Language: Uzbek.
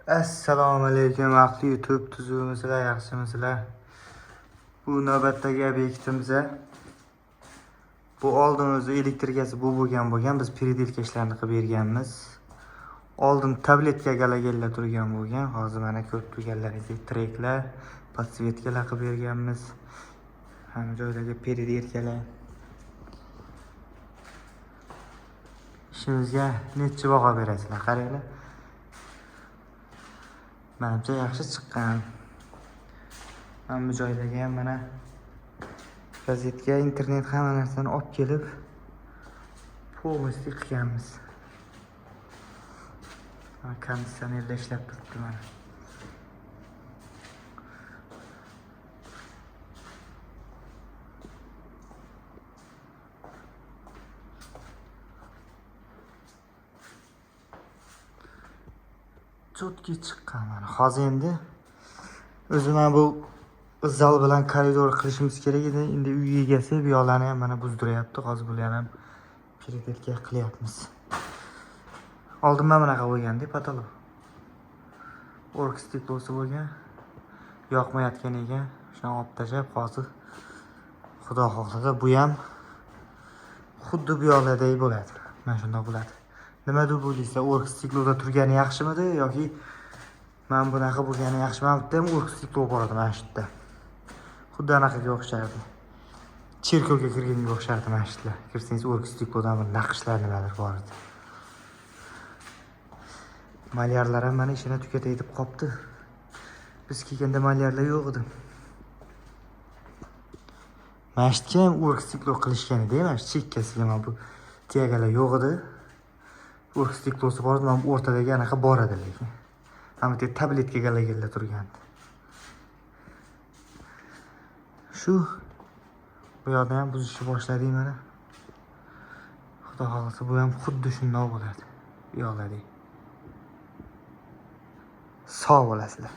Assalomu alaykum vaqtli YouTube tuzumizlar, yaxshimisizlar? Bu navbatdagi obyektimiz. Bu oldin o'zi elektrikasi bu bo'lgan, biz переделка ishlarini qilib berganmiz. Oldin tabletka galagellar turgan bo'lgan, hozir mana ko'p turganlaridek treklar, podsvetkalar qilib berganmiz. Hamma joydagi переделкаlar. Ishimizga necha baho berasizlar, qaranglar. Menimcha yaxshi chiqqan. Hamma joydagi ham mana gazetka, internet hamma narsani olib kelib полностью qilganmiz. Konditsionerda ishlab turibdi mana. Chotki chiqqan mana. Hozir endi o'zi mana bu zal bilan koridor qilishimiz kerak edi. Endi uy egasi bu yoqlarni ham mana buzdiryapti. Hozir bularni ham переделка qilyapmiz. Oldin mana bunaqa bo'lganda patolog. Ork stiklosi bo'lgan. Yoqmayotgan ekan. Shuni olib tashlab hozir xudo xohlasa bu ham xuddi bu yoqlardek bo'ladi. Mana shunday bo'ladi. Nima deb o'ylaysiz? Ork stikloda turgani yaxshimidi yoki men bunaqa bo'lgani yaxshimi? Bitta ham ork stiklo bor edi mana shu yerda. Xuddi anaqaga o'xshardi. Cherkovga kirganga o'xshardi mana shu yerda. Kirsangiz ork stiklodan bir naqshlar nimadir bor edi. Malyarlar ham mana ishini tugatay deb qopti. Biz kelganda malyarlar yo'q edi. Mana shu yerga ham ork stiklo qilishgan edi, mana shu chekkasiga mana bu tiyagalar yo'q edi. Ork stiklosi bor edi, mana bu o'rtadagi anaqa bor edi lekin. Hamma bu tabletka galagellar turgandi. Shu bu yoqda ham buzishni boshladik mana. Xudo xohlasa bu ham xuddi shunday bo'ladi. Bu yoqlardek. Sog' bo'lasizlar.